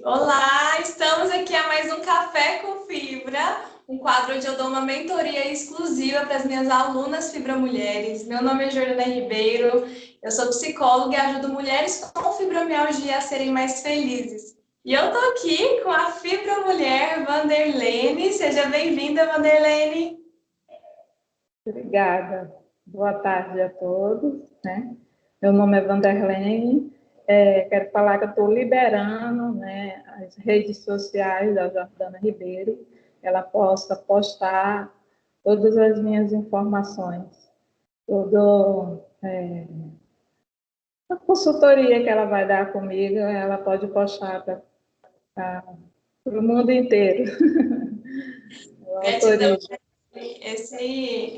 Olá, estamos aqui a mais um Café com Fibra, um quadro onde eu dou uma mentoria exclusiva para as minhas alunas fibramulheres. Meu nome é Jordana Ribeiro, eu sou psicóloga e ajudo mulheres com fibromialgia a serem mais felizes. E eu estou aqui com a fibramulher Vanderlene. Seja bem-vinda, Vanderlene. Obrigada. Boa tarde a todos, né? Meu nome é Vanderlene. Quero falar que eu estou liberando, né, as redes sociais da Jordana Ribeiro. Ela possa postar todas as minhas informações, toda a consultoria que ela vai dar comigo, ela pode postar para o mundo inteiro. Eu Gratidão. autorizo.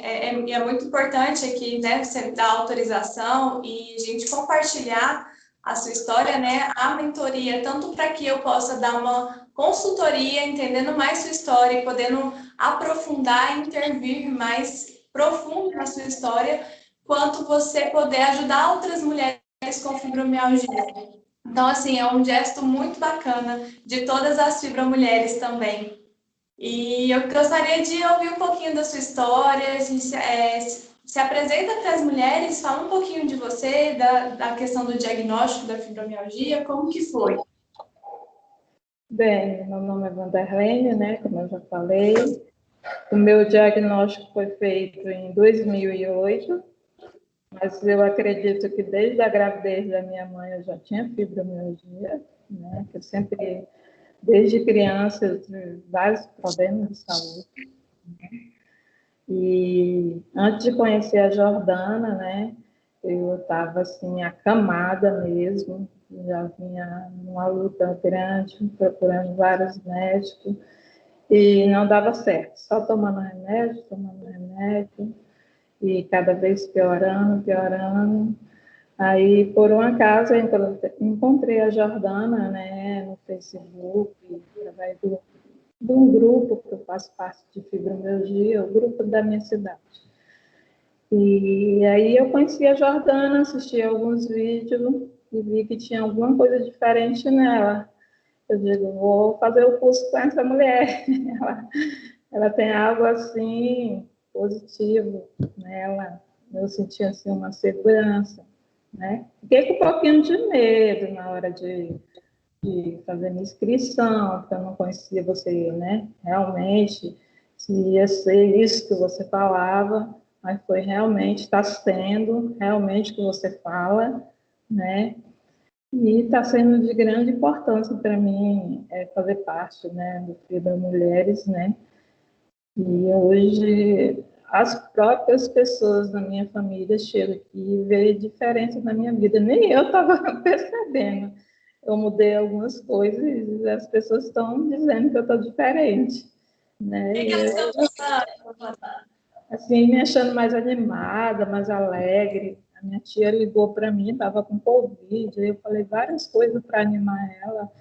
É muito importante aqui, né, você dar autorização e a gente compartilhar a sua história, né, a mentoria, tanto para que eu possa dar uma consultoria, entendendo mais sua história e podendo aprofundar e intervir mais profundo na sua história, quanto você poder ajudar outras mulheres com fibromialgia. Então, assim, é um gesto muito bacana de todas as fibromulheres também. E eu gostaria de ouvir um pouquinho da sua história, se apresenta para as mulheres, fala um pouquinho de você, da questão do diagnóstico da fibromialgia, como que foi? Bem, meu nome é Vanderlene, né, como eu já falei. O meu diagnóstico foi feito em 2008, mas eu acredito que desde a gravidez da minha mãe eu já tinha fibromialgia, né, que eu sempre, desde criança, eu tive vários problemas de saúde. E antes de conhecer a Jordana, né, eu estava assim, acamada mesmo, já vinha numa luta grande, procurando vários médicos, e não dava certo, só tomando remédio, e cada vez piorando, piorando. Aí, por um acaso, eu encontrei a Jordana, né, no Facebook, através de um grupo que eu faço parte de fibromialgia, o grupo da minha cidade. E aí eu conheci a Jordana, assisti alguns vídeos e vi que tinha alguma coisa diferente nela. Eu digo, vou fazer o curso com essa mulher. Ela tem algo assim positivo nela. Eu senti assim uma segurança, né? Fiquei com um pouquinho de medo na hora de fazer minha inscrição, porque eu não conhecia você, né? Realmente, se ia ser isso que você falava, mas foi realmente, está sendo realmente o que você fala, né? E está sendo de grande importância para mim fazer parte, né, do Fibra Mulheres, né? E hoje as próprias pessoas da minha família chegam aqui e veem diferença na minha vida. Nem eu estava percebendo. Eu mudei algumas coisas e as pessoas estão dizendo que eu estou diferente, né? O que elas estão falando? Assim, me achando mais animada, mais alegre. A minha tia ligou para mim, estava com Covid, eu falei várias coisas para animar ela.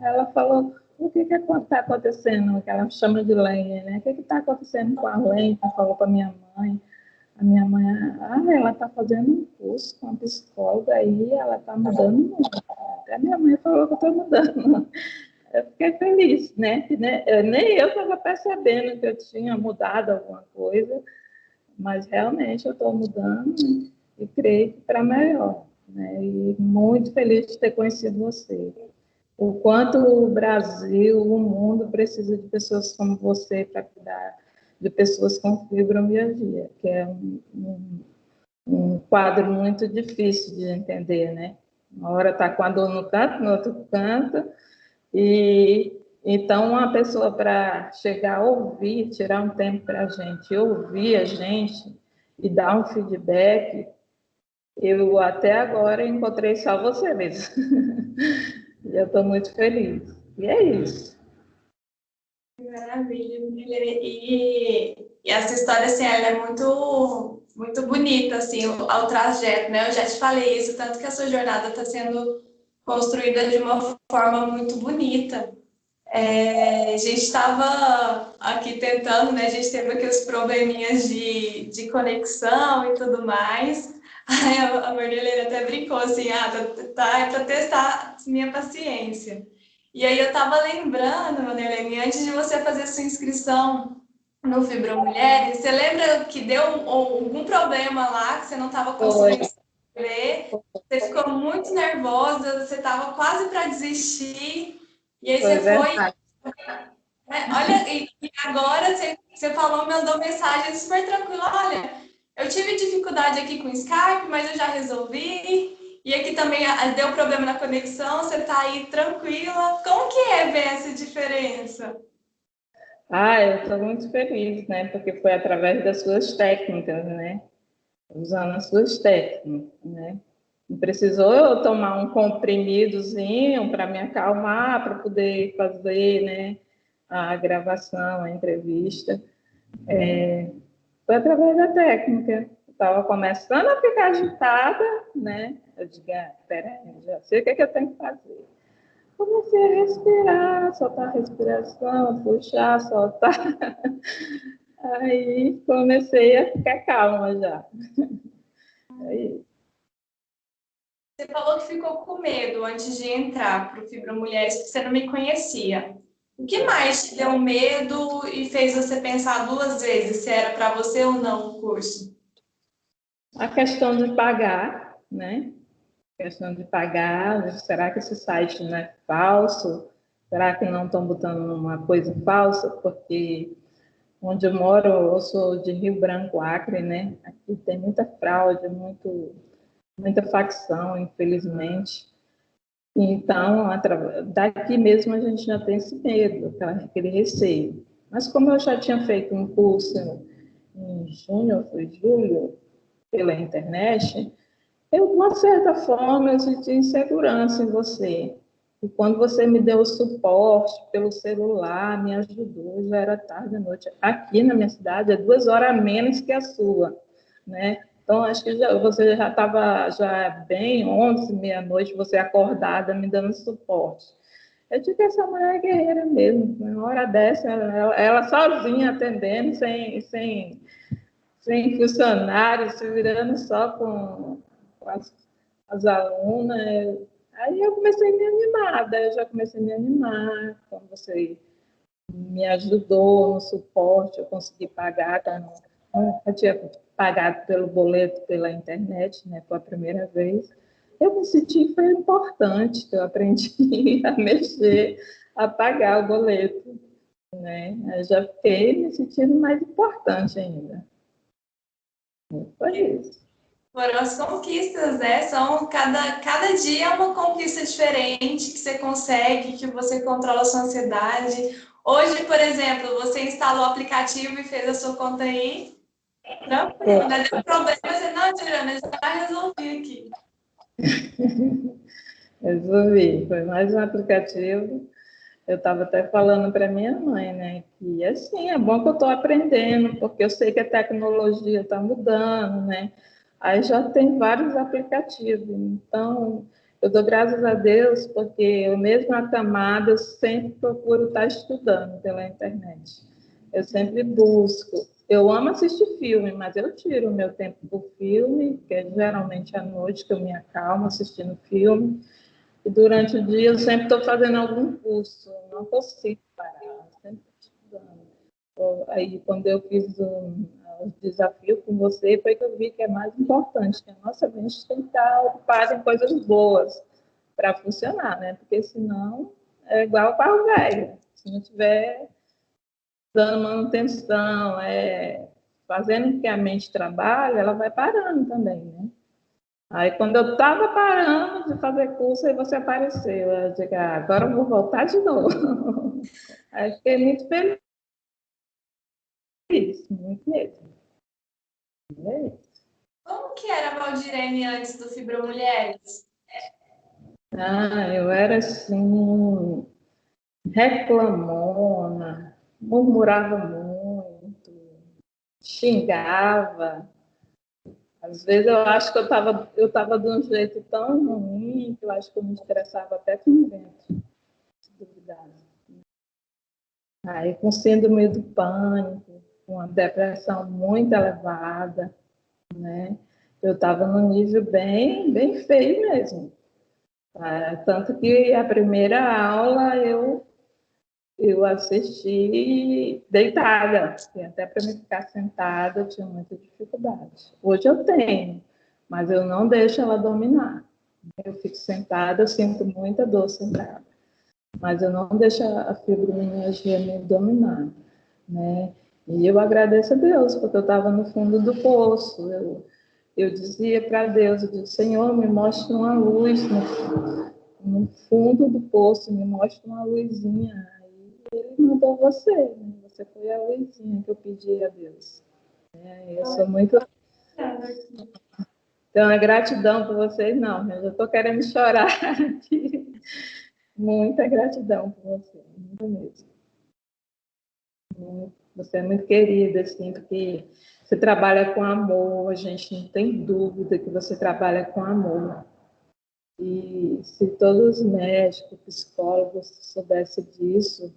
Ela falou, o que está acontecendo? Que ela chama de lenha, né? O que está acontecendo com a lenha? Ela falou para minha mãe. A minha mãe, ela está fazendo um curso com a psicóloga aí, ela está mudando muito. Até minha mãe falou que eu estou mudando. Eu fiquei feliz, né? Nem eu estava percebendo que eu tinha mudado alguma coisa, mas realmente eu estou mudando e creio que para melhor, né? E muito feliz de ter conhecido você. O quanto o Brasil, o mundo precisa de pessoas como você para cuidar de pessoas com fibromialgia, que é um quadro muito difícil de entender, né? Uma hora está com a dor no canto, no outro canto, e então uma pessoa para chegar a ouvir, tirar um tempo para a gente ouvir a gente e dar um feedback, eu até agora encontrei só você mesmo. E eu estou muito feliz. E é isso. Maravilha, e essa história, assim, ela é muito, muito bonita, assim, ao trajeto, né? Eu já te falei isso, tanto que a sua jornada está sendo construída de uma forma muito bonita. A gente estava aqui tentando, né? A gente teve aqueles probleminhas de conexão e tudo mais. Aí a Mardelene até brincou assim, é para testar minha paciência. E aí eu estava lembrando, Vanderlei, antes de você fazer sua inscrição no Fibromulheres, você lembra que deu algum problema lá, que você não estava Foi, conseguindo escrever? Você ficou muito nervosa, você estava quase para desistir, e aí foi você foi. verdade. Olha, e agora você falou, mandou mensagem super tranquila. Olha, eu tive dificuldade aqui com o Skype, mas eu já resolvi. E aqui também deu problema na conexão, você está aí tranquila. Como que é ver essa diferença? Ah, eu estou muito feliz, né? Porque foi através das suas técnicas, né? Usando as suas técnicas, né? Não precisou eu tomar um comprimidozinho para me acalmar, para poder fazer, né? A gravação, a entrevista. Foi através da técnica. Eu estava começando a ficar agitada, né? Eu digo, peraí, já sei o que, é que eu tenho que fazer. Comecei a respirar, soltar a respiração, puxar, soltar. Aí comecei a ficar calma já. Aí, Você falou que ficou com medo antes de entrar para o Fibromulheres, porque você não me conhecia. O que mais te deu medo e fez você pensar duas vezes se era para você ou não o curso? a questão de pagar, né? A questão de pagar, será que esse site não é falso? Será que não estão botando uma coisa falsa? Porque onde eu moro, eu sou de Rio Branco, Acre, né? Aqui tem muita fraude, muita facção, infelizmente. Então, daqui mesmo a gente já tem esse medo, aquele receio. Mas como eu já tinha feito um curso em junho, foi julho, pela internet, eu, de uma certa forma, eu senti insegurança em você. E quando você me deu o suporte pelo celular, me ajudou, já era tarde da noite. Aqui na minha cidade é 2 horas a menos que a sua, né? Então, acho que você já estava já bem, 11, meia-noite, você acordada, me dando suporte. Eu digo que essa mulher é guerreira mesmo. Uma hora dessa, ela sozinha atendendo, sem funcionários, se virando só com as alunas. Aí eu comecei a me animar, daí eu já comecei a me animar, quando você me ajudou no suporte, eu consegui pagar, eu tinha pagado pelo boleto pela internet, né, foi a primeira vez. Eu me senti que foi importante, que eu aprendi a mexer, a pagar o boleto, né? Eu já fiquei me sentindo mais importante ainda. Foi isso. Foram as conquistas, né? São cada dia é uma conquista diferente que você consegue, que você controla a sua ansiedade. Hoje, por exemplo, você instalou o aplicativo e fez a sua conta aí, tranquilo, né? Deu problema, você, não, Tirana, já resolvi aqui. Resolvi. Foi mais um aplicativo. Eu estava até falando para minha mãe, né? Que assim, é bom que eu estou aprendendo, porque eu sei que a tecnologia está mudando, né? Aí já tem vários aplicativos. Então, eu dou graças a Deus, porque eu mesmo acamada, eu sempre procuro estar estudando pela internet. Eu sempre busco. Eu amo assistir filme, mas eu tiro o meu tempo por filme, que é geralmente à noite que eu me acalmo assistindo filme. E durante o dia eu sempre estou fazendo algum curso, não consigo parar, sempre estudando. Aí, quando eu fiz o desafio com você, foi que eu vi que é mais importante, que a nossa mente tem que estar ocupada em coisas boas para funcionar, né? Porque senão é igual o carro velho. Se não tiver dando manutenção, fazendo com que a mente trabalhe, ela vai parando também, né? Aí, quando eu estava parando de fazer curso, aí você apareceu. Eu digo, agora eu vou voltar de novo. Aí fiquei muito feliz, muito mesmo. Como que era a Valdirene antes do Fibromulheres? Eu era assim, reclamona, murmurava muito, xingava. Às vezes eu acho que eu tava de um jeito tão ruim que eu acho que eu me estressava até com o vento, se duvidar. Aí, com síndrome do pânico, com uma depressão muito elevada, né? Eu estava num nível bem, bem feio mesmo. Tanto que a primeira aula eu assisti deitada, e até para me ficar sentada eu tinha muita dificuldade. Hoje eu tenho, mas eu não deixo ela dominar. Eu fico sentada, eu sinto muita dor sentada, mas eu não deixo a fibromialgia me dominar, né? E eu agradeço a Deus, porque eu estava no fundo do poço. Eu dizia para Deus, eu disse, Senhor, me mostre uma luz no fundo do poço, me mostre uma luzinha. Aí Ele mandou você, né? Você foi a luzinha que eu pedi a Deus. Eu sou muito... Então, a gratidão por vocês, não, eu já estou querendo chorar aqui. Muita gratidão por você, muito mesmo. Você é muito querida, assim, porque você trabalha com amor, a gente não tem dúvida que você trabalha com amor. E se todos os médicos, psicólogos soubessem disso,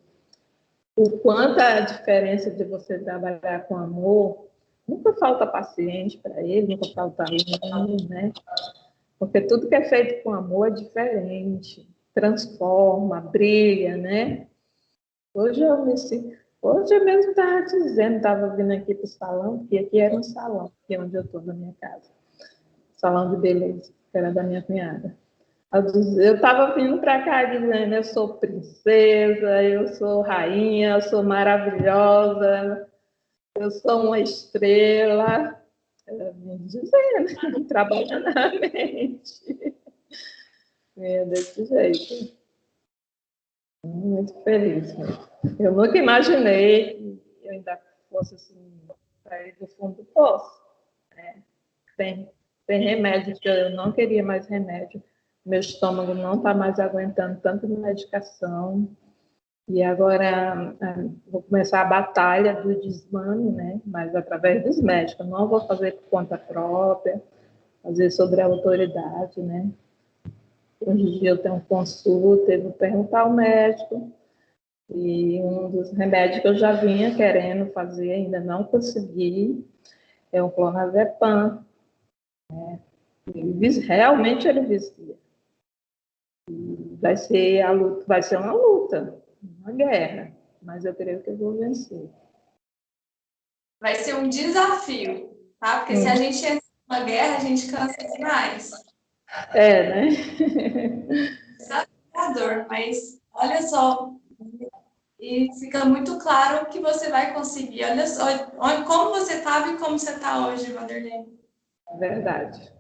o quanto a diferença de você trabalhar com amor, nunca falta paciente para ele, nunca falta aluno, né? Porque tudo que é feito com amor é diferente, transforma, brilha, né? Hoje eu me sinto... Hoje eu mesmo estava dizendo, estava vindo aqui para o salão, porque aqui era um salão, que é onde eu estou na minha casa. Salão de beleza, que era da minha cunhada. Eu estava vindo para cá dizendo, eu sou princesa, eu sou rainha, eu sou maravilhosa, eu sou uma estrela. Ela me dizendo, trabalhando na mente. É desse jeito. Muito feliz mesmo. Eu nunca imaginei que eu ainda fosse assim, sair do fundo do poço. Né? Tem remédio que eu não queria mais remédio. Meu estômago não está mais aguentando tanto medicação. E agora vou começar a batalha do desmame, né? Mas através dos médicos. Eu não vou fazer por conta própria, fazer sobre a autoridade, né? Hoje em dia eu tenho consulta, eu vou perguntar ao médico. E um dos remédios que eu já vinha querendo fazer, ainda não consegui, é o clonazepam. Né? Realmente ele vicia. Vai ser uma luta, uma guerra, mas eu creio que eu vou vencer. Vai ser um desafio, tá? Porque se a gente entra numa guerra, a gente cansa demais. É, né? Desafiador, mas olha só, e fica muito claro que você vai conseguir. Olha só como você estava e como você está hoje, Vanderlei. Verdade.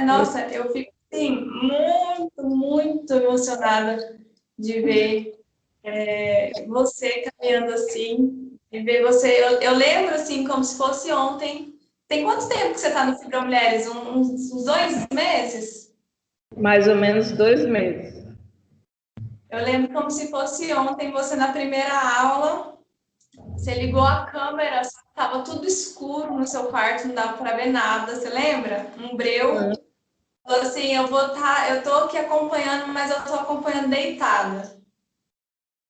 Nossa, eu fico assim, muito, muito emocionada de ver você caminhando assim, e ver você. Eu lembro assim, como se fosse ontem. Tem quanto tempo que você está no Fibromulheres? Uns 2 meses? Mais ou menos 2 meses. Eu lembro como se fosse ontem, você na primeira aula, você ligou a câmera, estava tudo escuro no seu quarto, não dava para ver nada, você lembra? Um breu. Falou assim, eu tô aqui acompanhando, mas eu tô acompanhando deitada.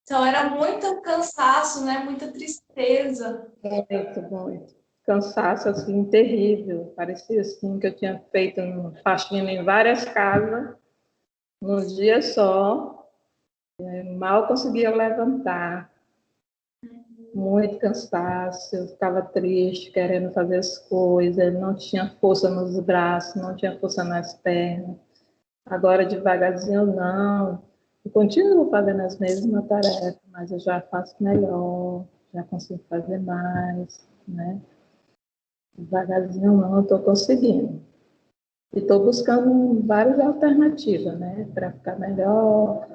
Então era muito cansaço, né? Muita tristeza. Muito, muito. Cansaço, assim, terrível. Parecia, assim, que eu tinha feito faxina em várias casas, num dia só. Mal conseguia levantar. Muito cansaço, eu ficava triste, querendo fazer as coisas, não tinha força nos braços, não tinha força nas pernas. Agora, devagarzinho, não. Eu continuo fazendo as mesmas tarefas, mas eu já faço melhor, já consigo fazer mais, né? Devagarzinho, não, eu estou conseguindo. E estou buscando várias alternativas, né? Para ficar melhor.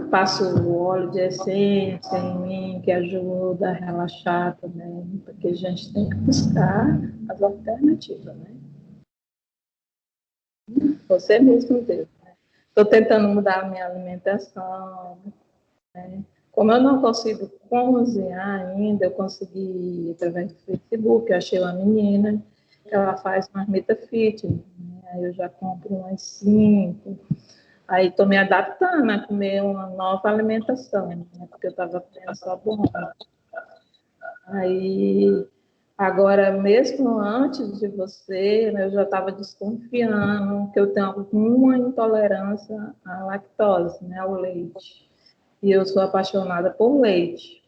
Passo o óleo de essência em mim, que ajuda a relaxar também, porque a gente tem que buscar as alternativas, né? Você mesmo Deus. Estou tentando mudar a minha alimentação, né? Como eu não consigo cozinhar ainda, eu consegui, através do Facebook, eu achei uma menina que ela faz marmita fitness, né? Aí eu já compro umas 5. Aí estou me adaptando a comer uma nova alimentação, né? Porque eu estava comendo só bomba. Aí Agora, mesmo antes de você, né, eu já estava desconfiando que eu tenho alguma intolerância à lactose, né, ao leite. E eu sou apaixonada por leite.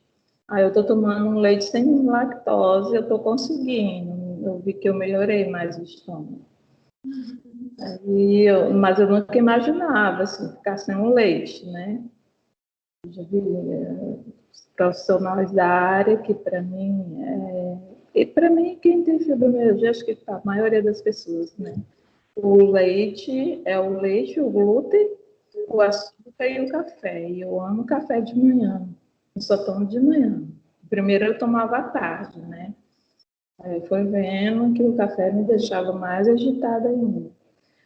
Aí eu estou tomando um leite sem lactose, eu estou conseguindo. Eu vi que eu melhorei mais o estômago. Mas eu nunca imaginava assim, ficar sem o leite, né? Eu já vi profissionais da área que para mim e para mim quem tem fibromialgia, acho que a maioria das pessoas, né? O leite é o leite, o glúten, o açúcar e o café. E eu amo café de manhã. Eu só tomo de manhã. Primeiro eu tomava à tarde, né? Aí eu fui vendo que o café me deixava mais agitada ainda.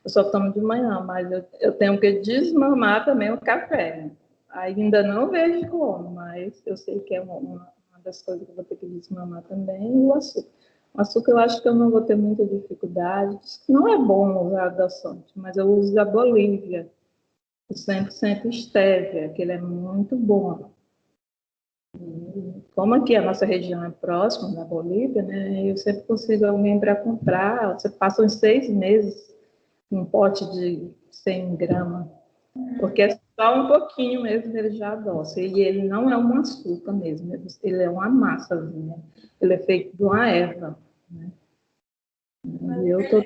Eu só tomo de manhã, mas eu tenho que desmamar também o café. Ainda não vejo como, mas eu sei que é uma das coisas que eu vou ter que desmamar também, e o açúcar. O açúcar eu acho que eu não vou ter muita dificuldade. Não é bom usar adoçante, mas eu uso a Bolívia, o 100% estévia, que ele é muito bom. Como aqui a nossa região é próxima da Bolívia, né, eu sempre consigo alguém para comprar. Você passa uns 6 meses um pote de 100 gramas, porque é só um pouquinho mesmo, ele já adoça. E ele não é um açúcar mesmo, ele é uma massazinha. Ele é feito de uma erva, né? E eu tô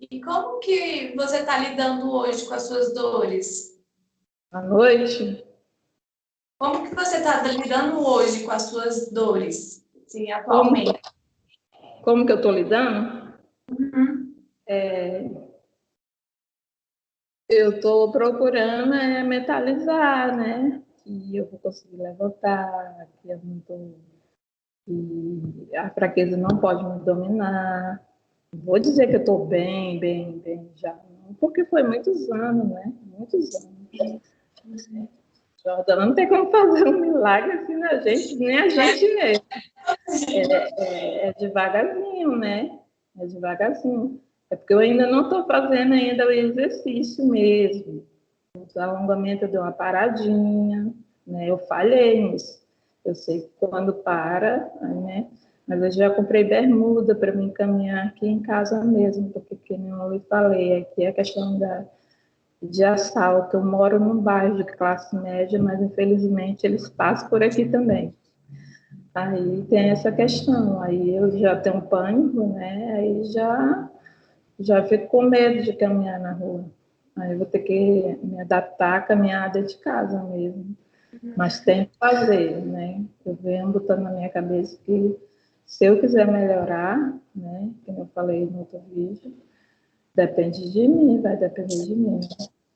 E como que você está lidando hoje com as suas dores? à noite. Como que você está lidando hoje com as suas dores, sim, Como, atualmente? como que eu tô lidando? Uhum. Eu tô procurando mentalizar, né? Que eu vou conseguir levantar, que eu não tô, que a fraqueza não pode me dominar. Vou dizer que eu estou bem, bem, bem já, porque foi muitos anos, né? Muitos anos. Jordana, não tem como fazer um milagre assim na gente, nem a gente mesmo. É devagarzinho, né? É devagarzinho. É porque eu ainda não estou fazendo ainda o exercício mesmo. O alongamento eu dei uma paradinha, né? Eu falhei nisso. Eu sei que quando para, né? Mas eu já comprei bermuda para me encaminhar aqui em casa mesmo, porque, como eu lhe falei, aqui é a questão de assalto. Eu moro num bairro de classe média, mas infelizmente eles passam por aqui também. Aí tem essa questão, aí eu já tenho pânico, né? Aí já fico com medo de caminhar na rua. Aí eu vou ter que me adaptar à caminhada de casa mesmo. Mas tem que fazer, né? Eu venho botando na minha cabeça que se eu quiser melhorar, né? Como eu falei no outro vídeo, depende de mim, vai depender de mim.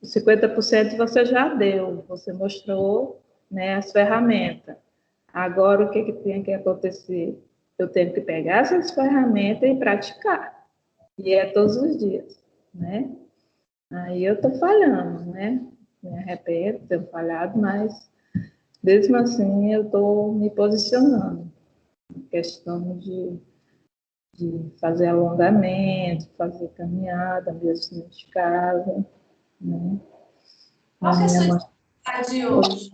Os 50% você já deu, você mostrou, né, as ferramentas. Agora, o que, que tem que acontecer? Eu tenho que pegar essas ferramentas e praticar. E é todos os dias, né? Aí eu estou falhando, né? Me arrependo de ter falhado, mas mesmo assim eu estou me posicionando. Questão de fazer alongamento, fazer caminhada mesmo dentro de casa, né? Qual que é a sua Mãe... dificuldade hoje?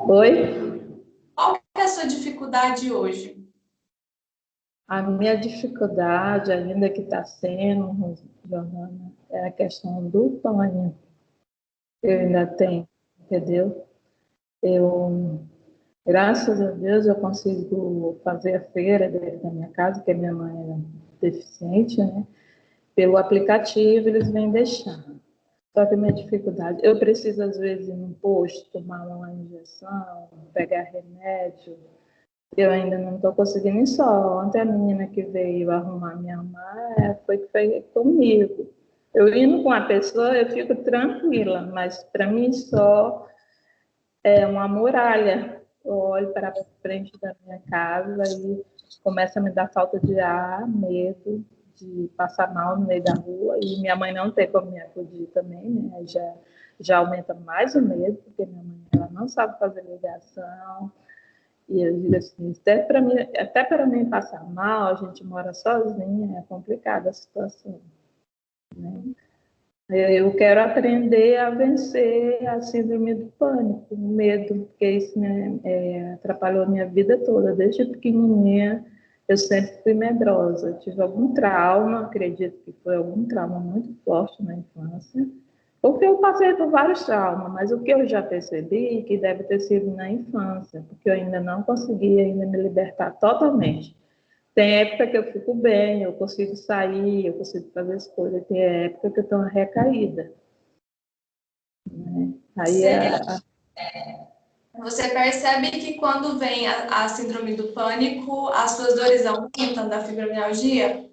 Oi? Qual que é a sua dificuldade hoje? A minha dificuldade, ainda que está sendo, Giovana, é a questão do pânico. Eu ainda tenho, entendeu? Eu, graças a Deus, eu consigo fazer a feira dentro da minha casa, porque minha mãe é deficiente, né? Pelo aplicativo, eles vêm deixando. Só que a minha dificuldade, eu preciso, às vezes, ir num posto, tomar uma injeção, pegar remédio. Eu ainda não estou conseguindo ir só. Ontem a menina que veio arrumar minha mãe foi que foi comigo. Eu indo com a pessoa, eu fico tranquila, mas para mim só é uma muralha. Eu olho para frente da minha casa e começa a me dar falta de ar, medo de passar mal no meio da rua. E minha mãe não tem como me acudir também, né? Já aumenta mais o medo, porque minha mãe ela não sabe fazer ligação. E eu digo assim, até para mim passar mal, a gente mora sozinha, é complicada a situação, né? Eu quero aprender a vencer a síndrome do pânico, o medo, porque isso, né, atrapalhou a minha vida toda. Desde pequenininha, eu sempre fui medrosa. Tive algum trauma, acredito que foi algum trauma muito forte na infância, porque eu passei por vários traumas, mas o que eu já percebi que deve ter sido na infância, porque eu ainda não consegui ainda me libertar totalmente. Tem época que eu fico bem, eu consigo sair, eu consigo fazer as coisas. Tem época que eu estou recaída, né? Aí Você percebe que quando vem a síndrome do pânico, as suas dores aumentam da fibromialgia?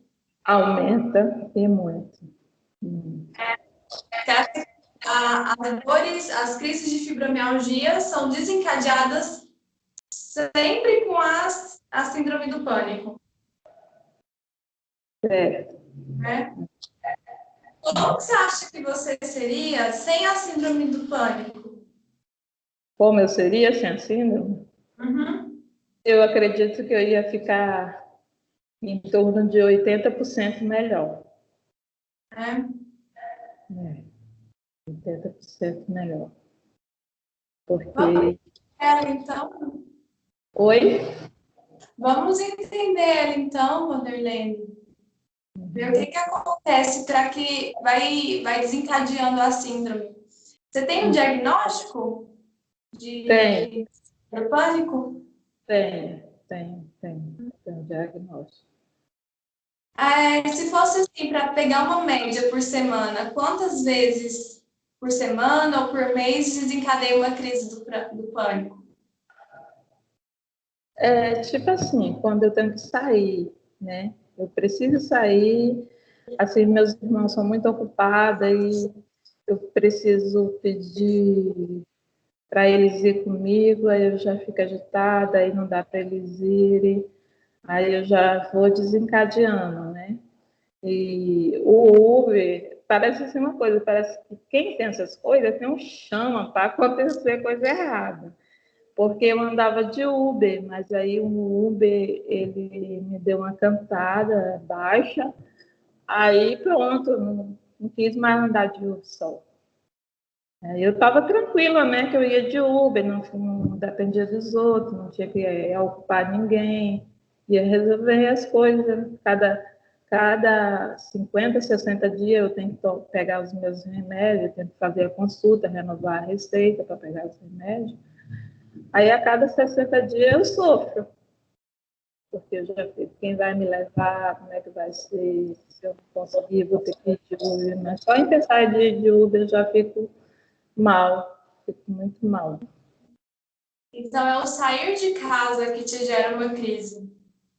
aumenta e muito. As dores, as crises de fibromialgia são desencadeadas sempre com a síndrome do pânico, Certo. né? Como que você acha que você seria sem a síndrome do pânico? Como eu seria sem a síndrome? Uhum. Eu acredito que eu ia ficar em torno de 80% melhor. É. 80% melhor. Vamos Porque... ela, então? Oi? Vamos entender ela, então, Vanderlei. Ver o que acontece para que vai desencadeando a síndrome. Você tem um diagnóstico Tem, do pânico? tem um diagnóstico. Se fosse assim, para pegar uma média por semana, quantas vezes por semana ou por mês desencadeia uma crise do pânico? Tipo assim, quando eu tenho que sair, né? Eu preciso sair, assim, meus irmãos são muito ocupados e eu preciso pedir para eles ir comigo, aí eu já fico agitada, aí não dá para eles irem, aí eu já vou desencadeando, né? E o Uber parece assim uma coisa, parece que quem tem essas coisas tem um chama para acontecer coisa errada. Porque eu andava de Uber, mas aí o Uber, ele me deu uma cantada baixa, aí pronto, não quis mais andar de Uber só. Aí eu estava tranquila, né, que eu ia de Uber, não dependia dos outros, não tinha que ocupar ninguém, ia resolver as coisas. Cada 50, 60 dias eu tenho que pegar os meus remédios, eu tenho que fazer a consulta, renovar a receita para pegar os remédios. Aí a cada 60 dias eu sofro, porque eu já fico, quem vai me levar, como é que vai ser, se eu não conseguir, vou ter que ir de Uber. Mas só em pensar em ir de Uber eu já fico mal, fico muito mal. Então, é o sair de casa que te gera uma crise.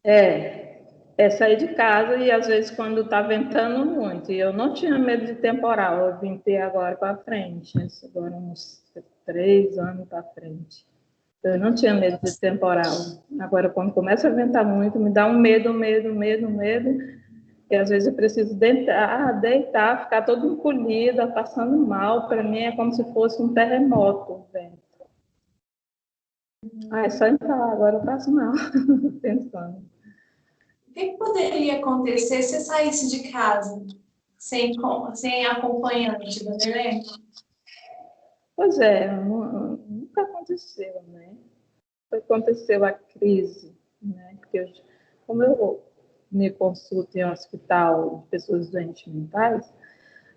É sair de casa e às vezes quando está ventando muito, e eu não tinha medo de temporal, eu vim ter agora para frente, agora uns 3 anos para frente. Eu não tinha medo de temporal. Agora, quando começa a ventar muito, me dá um medo. E às vezes eu preciso deitar, ficar todo encolhida, passando mal. Para mim é como se fosse um terremoto, vento. É só entrar, agora eu passo mal, pensando. O que poderia acontecer se eu saísse de casa sem acompanhante, Vanderlei? Pois é, nunca aconteceu, né? Aconteceu a crise, né? Porque como eu me consulto em um hospital de pessoas doentes mentais,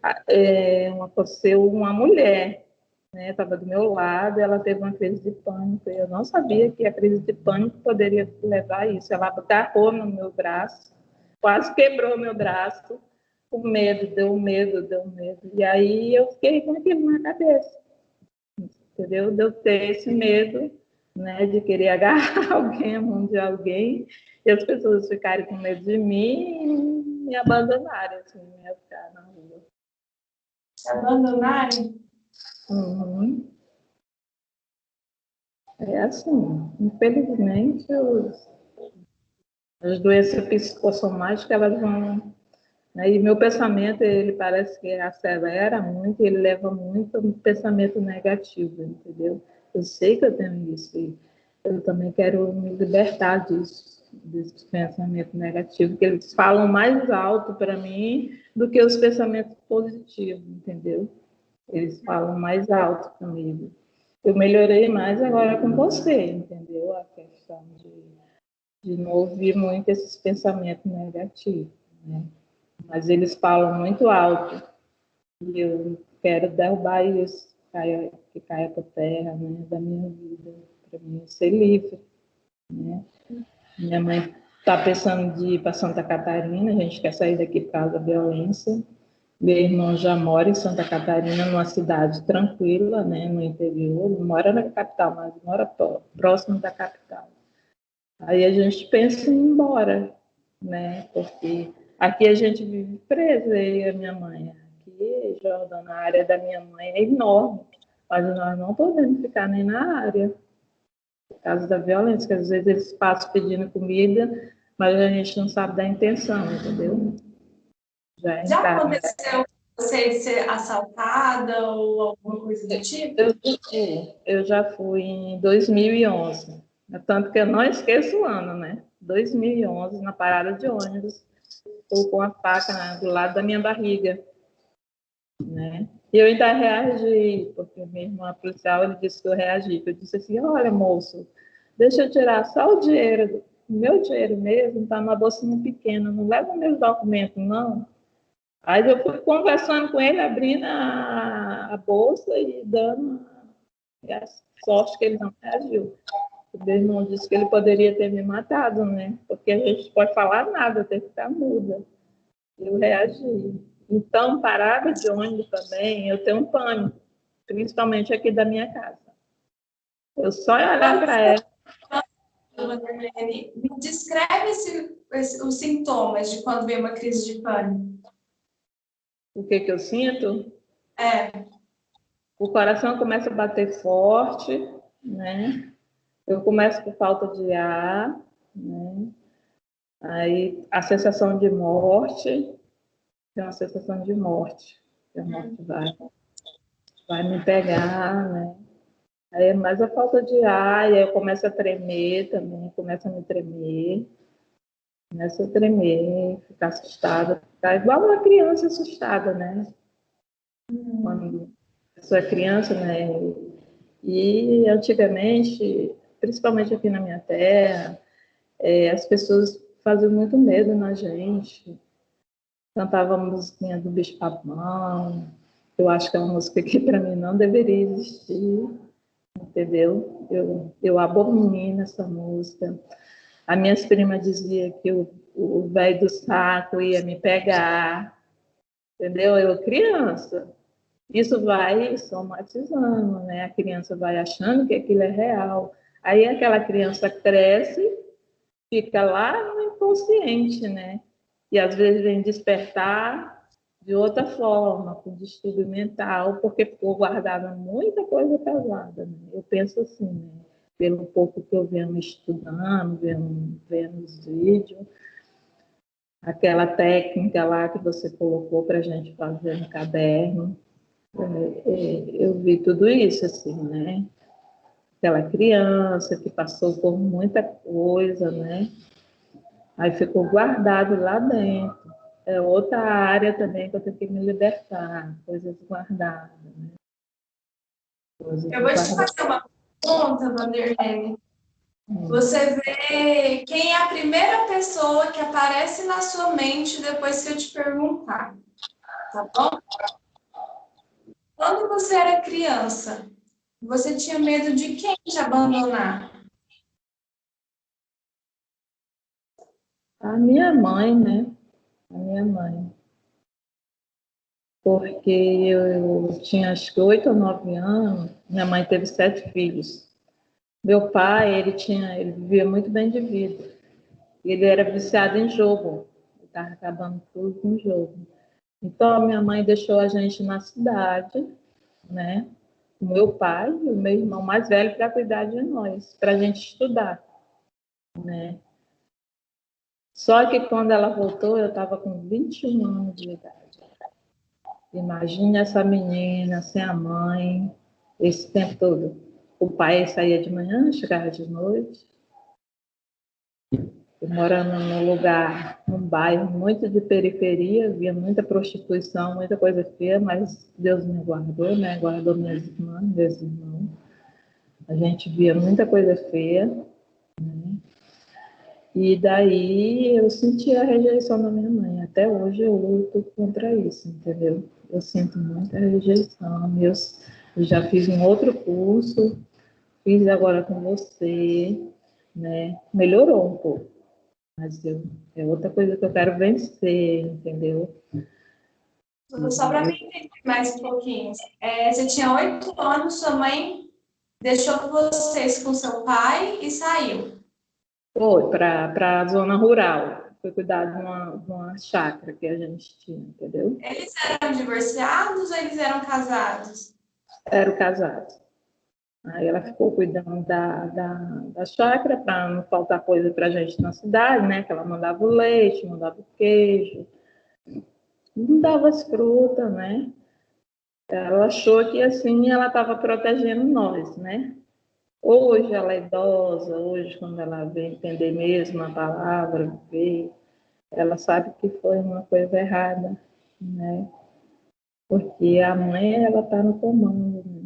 aconteceu uma mulher, né? Estava do meu lado, ela teve uma crise de pânico, e eu não sabia que a crise de pânico poderia levar a isso. Ela agarrou no meu braço, quase quebrou meu braço, com medo, deu medo. E aí eu fiquei com aquilo na cabeça, entendeu? De eu ter esse medo, né, de querer agarrar alguém, a mão de alguém, e as pessoas ficarem com medo de mim e me abandonarem, assim, me ficar na rua. Abandonarem? Uhum. É assim, infelizmente, as doenças psicossomáticas, elas vão... Né, e meu pensamento, ele parece que acelera muito, ele leva muito a um pensamento negativo, entendeu? Eu sei que eu tenho isso, e eu também quero me libertar disso. desses pensamentos negativos, que eles falam mais alto para mim do que os pensamentos positivos, entendeu? Eles falam mais alto comigo. Eu melhorei mais agora com você, entendeu? A questão de não ouvir muito esses pensamentos negativos, né? Mas eles falam muito alto e eu quero derrubar isso, que caia por terra, né, da minha vida, para mim ser livre, né? Minha mãe está pensando de ir para Santa Catarina, a gente quer sair daqui por causa da violência. Meu irmão já mora em Santa Catarina, numa cidade tranquila, né, no interior, não mora na capital, mas mora próximo da capital. Aí a gente pensa em ir embora, né, porque aqui a gente vive preso, eu e a minha mãe. Aqui, Jordana, a área da minha mãe é enorme, mas nós não podemos ficar nem na área, por causa da violência, que às vezes eles passam pedindo comida, mas a gente não sabe da intenção, entendeu? Já aconteceu você de ser assaltada ou alguma coisa do tipo? Eu já fui em 2011, tanto que eu não esqueço o ano, né? 2011, na parada de ônibus, colocou uma faca, né, do lado da minha barriga, né? E eu ainda reagi, porque mesmo a policial, ele disse que eu reagi. Eu disse assim, olha, moço, deixa eu tirar só o dinheiro, o meu dinheiro mesmo, tá numa bolsinha pequena, não leva meus documentos, não. Aí eu fui conversando com ele, abrindo a bolsa e dando a sorte que ele não reagiu. O meu irmão disse que ele poderia ter me matado, né? Porque a gente pode falar nada, tem que ficar muda. Eu reagi. Então, parada de ônibus também, eu tenho um pânico, principalmente aqui da minha casa. Eu só olhar para ela. Me descreve os sintomas de quando vem uma crise de pânico. O que eu sinto? É. O coração começa a bater forte, né? Eu começo com falta de ar, né? Aí a sensação de morte, tem uma sensação de morte, que a morte vai me pegar, né? Aí é mais a falta de ar, e aí eu começo a tremer também, começo a me tremer, começo a tremer, ficar assustada, ficar igual uma criança assustada, né? Quando eu sou criança, né? E antigamente, principalmente aqui na minha terra, as pessoas faziam muito medo na gente. Cantava a musiquinha do Bicho-Papão. Eu acho que é uma música que para mim não deveria existir, entendeu? Eu abomino essa música. As minhas primas diziam que o velho do saco ia me pegar, entendeu? Eu criança. Isso vai somatizando, né? A criança vai achando que aquilo é real. Aí aquela criança cresce, fica lá no inconsciente, né? E às vezes vem despertar de outra forma, com distúrbio mental, porque ficou guardada muita coisa pesada, né? Eu penso assim, né? Pelo pouco que eu venho estudando, vendo os vídeos, aquela técnica lá que você colocou para a gente fazer no caderno, eu vi tudo isso, assim, né? Aquela criança que passou por muita coisa, né? Aí ficou guardado lá dentro. É outra área também que eu tenho que me libertar, coisas guardadas, né? Eu vou te fazer uma pergunta, Vanderlei. Você vê quem é a primeira pessoa que aparece na sua mente depois que eu te perguntar, tá bom? Quando você era criança, você tinha medo de quem te abandonar? A minha mãe, né? A minha mãe. Porque eu tinha acho que 8 ou 9 anos, minha mãe teve 7 filhos. Meu pai, ele vivia muito bem de vida. Ele era viciado em jogo. Ele estava acabando tudo com jogo. Então, a minha mãe deixou a gente na cidade, né? O meu pai e o meu irmão mais velho para cuidar de nós, para a gente estudar, né? Só que quando ela voltou, eu estava com 21 anos de idade. Imagina essa menina sem a mãe, esse tempo todo. O pai saía de manhã, chegava de noite. Eu morando num lugar, num bairro muito de periferia, via muita prostituição, muita coisa feia, mas Deus me guardou, né? Guardou minhas irmãs, meus irmãos. A gente via muita coisa feia, né? E daí eu senti a rejeição da minha mãe. Até hoje eu luto contra isso, entendeu? Eu sinto muita rejeição. Eu já fiz um outro curso, fiz agora com você, né? Melhorou um pouco, mas é outra coisa que eu quero vencer, entendeu? Só para mim entender mais um pouquinho. Você tinha 8 anos, sua mãe deixou vocês com seu pai e saiu. Foi para a zona rural, foi cuidar de uma chácara que a gente tinha, entendeu? Eles eram divorciados ou eles eram casados? Era o casado. Aí ela ficou cuidando da chácara para não faltar coisa para a gente na cidade, né? Que ela mandava o leite, mandava o queijo, não dava as frutas, né? Ela achou que assim ela estava protegendo nós, né? Hoje ela é idosa, hoje quando ela vê entender mesmo a palavra, vê, ela sabe que foi uma coisa errada, né? Porque a mãe, ela está no comando, né?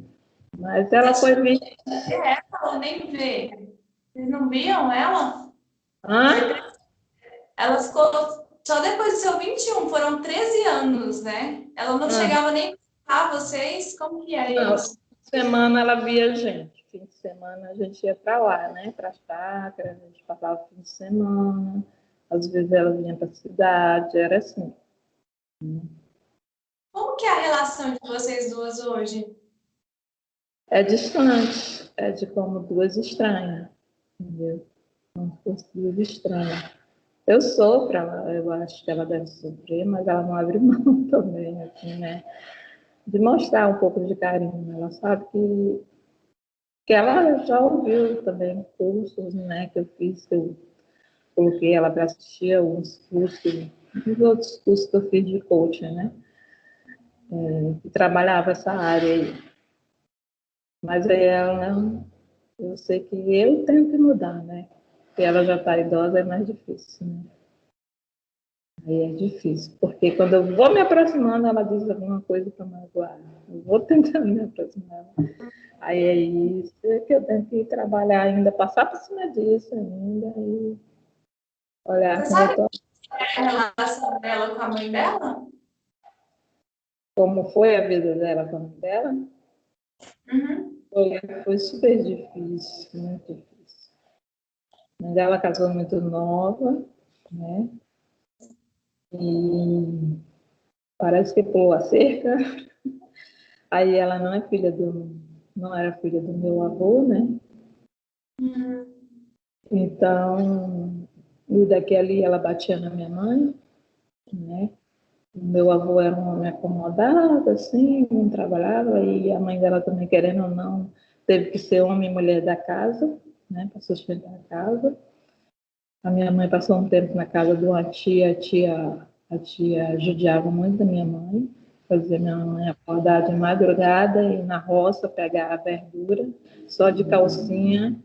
Mas ela foi vista... Ela nem vê. Vocês não viam ela? Hã? Ela ficou só depois do seu 21, foram 13 anos, né? Ela não Hã? chegava nem a vocês, como que é Não, isso? semana ela via a gente. Fim de semana a gente ia para lá, né? Para a chácara, a gente passava o fim de semana. Às vezes ela vinha para a cidade, era assim. Como que é a relação de vocês duas hoje? É distante, é de como duas estranhas, entendeu? Como se fosse duas estranhas. Eu sofro, eu acho que ela deve sofrer, mas ela não abre mão também, assim, né? De mostrar um pouco de carinho. Ela sabe que ela já ouviu também cursos, né, que eu fiz, que eu coloquei ela para assistir alguns cursos, uns outros cursos que eu fiz de coaching, né, que trabalhava essa área aí. Mas aí ela, eu sei que eu tenho que mudar, né, porque ela já está idosa, é mais difícil, né. Aí é difícil, porque quando eu vou me aproximando, ela diz alguma coisa para magoar. Eu vou tentando me aproximar. Aí é isso que eu tenho que trabalhar ainda, passar por cima disso ainda e olhar Você com sabe outro, a relação dela com a mãe dela? como foi a vida dela com a mãe dela. Uhum. Foi super difícil, muito difícil. A mãe dela casou muito nova, né? E parece que pulou a cerca. Aí ela não era filha do meu avô, né? Uhum. Então, e daqui ali ela batia na minha mãe, né? O meu avô era um homem acomodado, assim, não trabalhava, e a mãe dela também, querendo ou não, teve que ser homem e mulher da casa, né, para sustentar a casa. A minha mãe passou um tempo na casa de uma tia, a tia judiava muito da minha mãe, fazia minha mãe acordar de madrugada e ir na roça pegar a verdura, só de calcinha.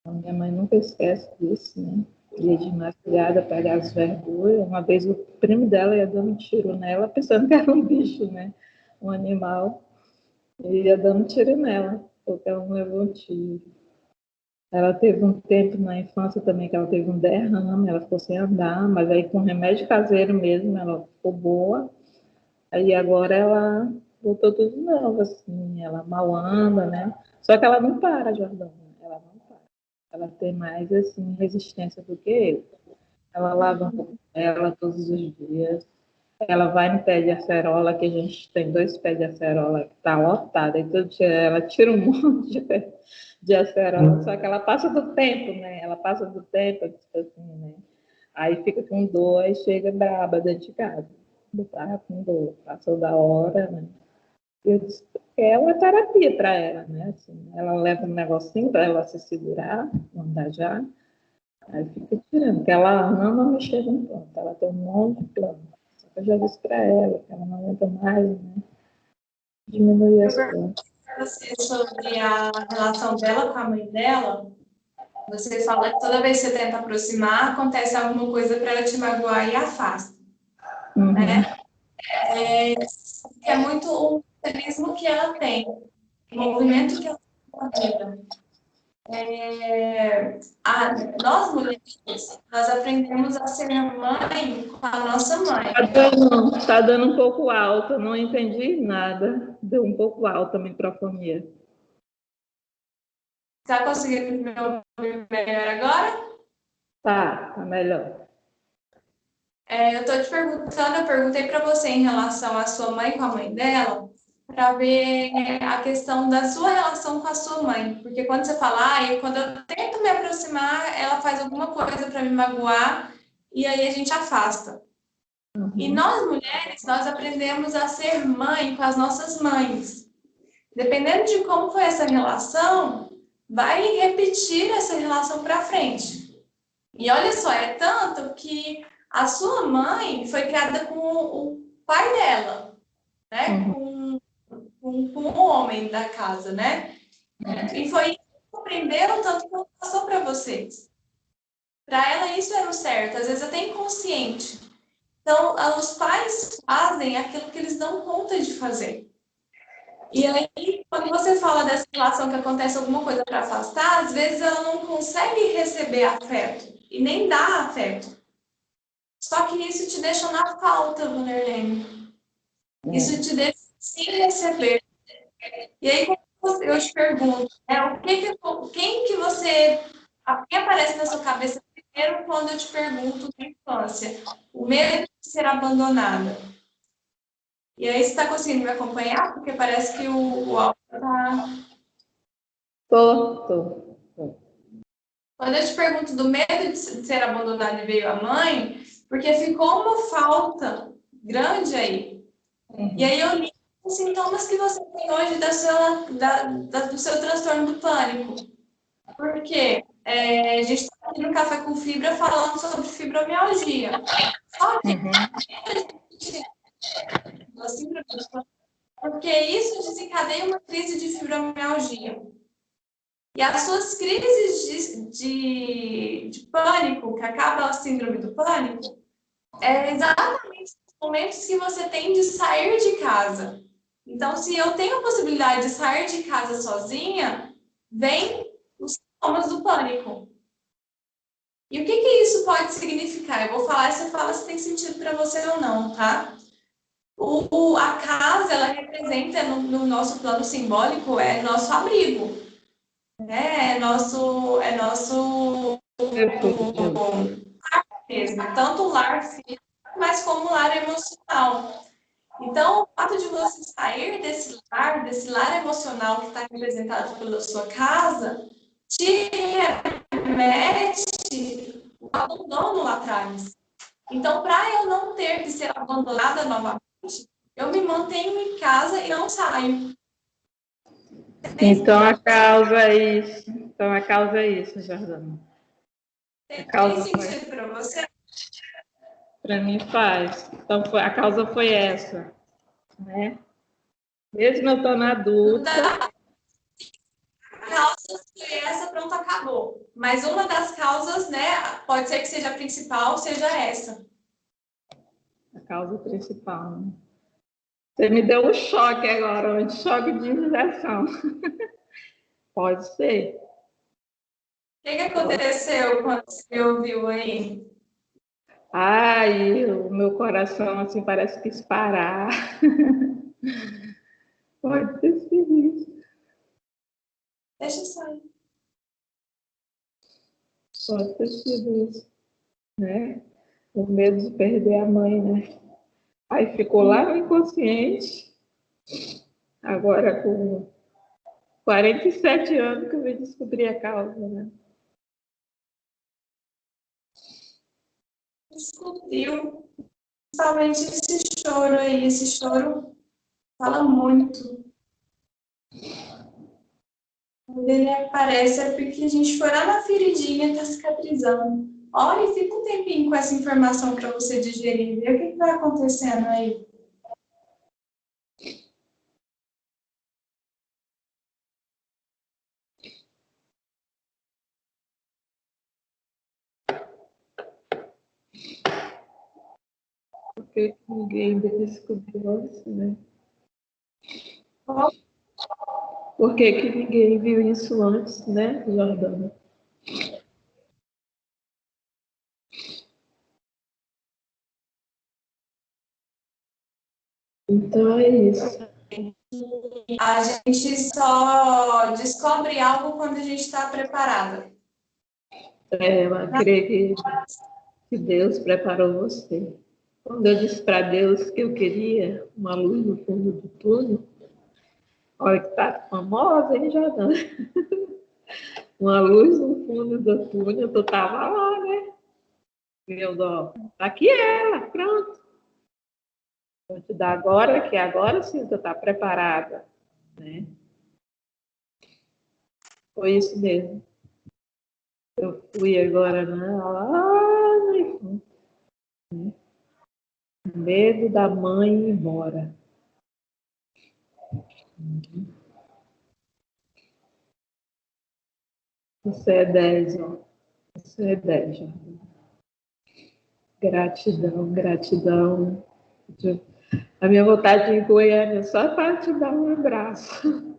A minha mãe nunca esquece disso, né? Ia de madrugada pegar as verduras. Uma vez o primo dela ia dando um tiro nela, pensando que era um bicho, né? Um animal. E ia dando tiro nela, porque ela não levou um tiro. Ela teve um tempo na infância também que ela teve um derrame, ela ficou sem andar, mas aí com remédio caseiro mesmo, ela ficou boa. Aí agora ela voltou tudo de novo, assim, ela mal anda, né? Só que ela não para, Jordana, ela não para. Ela tem mais, assim, resistência do que eu. Ela lava a roupa dela todos os dias. Ela vai no pé de acerola, que a gente tem 2 pés de acerola que tá lotado. E todo dia ela tira um monte de pé de acerola, só que ela passa do tempo, né? Ela passa do tempo, tipo assim, né? Aí fica com dor, aí chega braba dentro de casa. Tava com dor, passou da hora, né? Eu disse, que é uma terapia para ela, né? Assim, ela leva um negocinho para ela se segurar, andar já. Aí fica tirando, porque ela ama mexer no planta, ela tem um monte de planta. Só que eu já disse para ela que ela não aguenta mais, né? Diminuir Eu as perguntei plantas. para você sobre a relação dela com a mãe dela. Você fala que toda vez que você tenta aproximar, acontece alguma coisa para ela te magoar e afasta, né? É muito o mecanismo que ela tem, o movimento que ela tem na vida. Nós mulheres, nós aprendemos a ser mãe com a nossa mãe. Tá dando um pouco alto, não entendi nada. Deu um pouco alto a microfonia. Está conseguindo me ouvir melhor agora? Tá melhor. Eu estou te perguntando, eu perguntei para você em relação à sua mãe com a mãe dela, para ver a questão da sua relação com a sua mãe. Porque quando você fala, quando eu tento me aproximar, ela faz alguma coisa para me magoar, e aí a gente afasta. E nós, mulheres, nós aprendemos a ser mãe com as nossas mães. Dependendo de como foi essa relação, vai repetir essa relação para frente. E olha só, é tanto que a sua mãe foi criada com o pai dela, né? Com o homem da casa, né? E foi isso que aprendeu, tanto que ela passou para vocês. Para ela isso era o certo, às vezes até inconsciente. Então, os pais fazem aquilo que eles dão conta de fazer. E aí, quando você fala dessa relação que acontece alguma coisa para afastar, às vezes ela não consegue receber afeto e nem dar afeto. Só que isso te deixa na falta, Vanderlei. Isso te deixa sem receber. E aí, eu te pergunto, né, quem que você... Quem aparece na sua cabeça primeiro quando eu te pergunto da infância? O medo de ser abandonada. E aí, você está conseguindo me acompanhar? Porque parece que o áudio está... Tô. Quando eu te pergunto do medo de ser abandonada e veio a mãe, porque ficou uma falta grande aí. E aí eu li os sintomas que você tem hoje do seu transtorno do pânico. Por quê? A gente está aqui no Café com Fibra falando sobre fibromialgia. Só que porque isso desencadeia uma crise de fibromialgia. E as suas crises de pânico, que acaba a síndrome do pânico, é exatamente os momentos que você tem de sair de casa. Então, se eu tenho a possibilidade de sair de casa sozinha, vem os sintomas do pânico. E o que isso pode significar? Eu vou falar e você fala se tem sentido para você ou não, tá? A casa, ela representa, no nosso plano simbólico, é nosso abrigo, né? É nosso mesmo, tanto o lar físico, mas como o lar emocional. Então, o fato de você sair desse lar emocional que está representado pela sua casa, te remete o abandono lá atrás. Então, para eu não ter que ser abandonada novamente, eu me mantenho em casa e não saio. Então a causa é isso. Então a causa é isso, Jordana. Tem sentido para você? Para mim faz. Então a causa foi essa, né? Mesmo eu estando adulta. A causa foi essa, pronto, acabou. Mas uma das causas, né, pode ser que seja a principal, seja essa. A causa principal, né? Você me deu um choque agora, um choque de injeção. Pode ser. O que aconteceu quando você ouviu aí? Ai, o meu coração assim parece que parar. Pode ter sido isso. Deixa eu sair. Pode ter sido isso, né? O medo de perder a mãe, né? Aí ficou lá no inconsciente. Agora com 47 anos que eu vim descobrir a causa, né? Descobriu. Principalmente esse choro aí. Esse choro fala muito. Quando ele aparece é porque a gente foi lá na feridinha, tá cicatrizando. Olha, e fica um tempinho com essa informação para você digerir, ver o que está acontecendo aí. Porque ninguém descobriu antes, né? Por que ninguém viu isso antes, né, Jordana? Então é isso. A gente só descobre algo quando a gente está preparada. Eu creio que Deus preparou você. Quando eu disse para Deus que eu queria uma luz no fundo do túnel, olha que tá famosa, hein, Jordana? Uma luz no fundo do túnel, tu tava lá, né? Meu dó. Aqui ela, pronto. Vou te dar agora, que agora sim tu tá preparada, né? Foi isso mesmo. Eu fui agora, né? Lá no fundo, né? Medo da mãe ir embora. Você é 10, ó. Você é 10, ó. Gratidão, gratidão. A minha vontade de ir em Goiânia é só para te dar um abraço.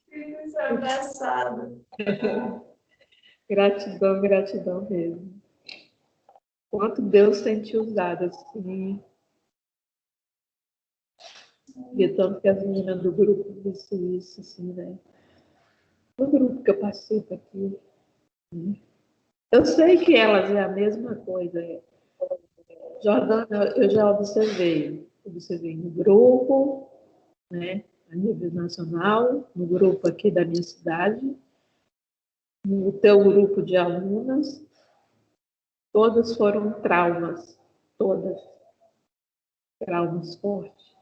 Fico abraçada. Gratidão, gratidão mesmo. Quanto Deus tem te usado assim. E tanto que as meninas do grupo disse isso, assim, né? No grupo que eu participo aqui. Né? Eu sei que elas é a mesma coisa. Jordana, eu já observei no grupo, né, a nível nacional, no grupo aqui da minha cidade, no teu grupo de alunas, todas foram traumas, todas traumas fortes.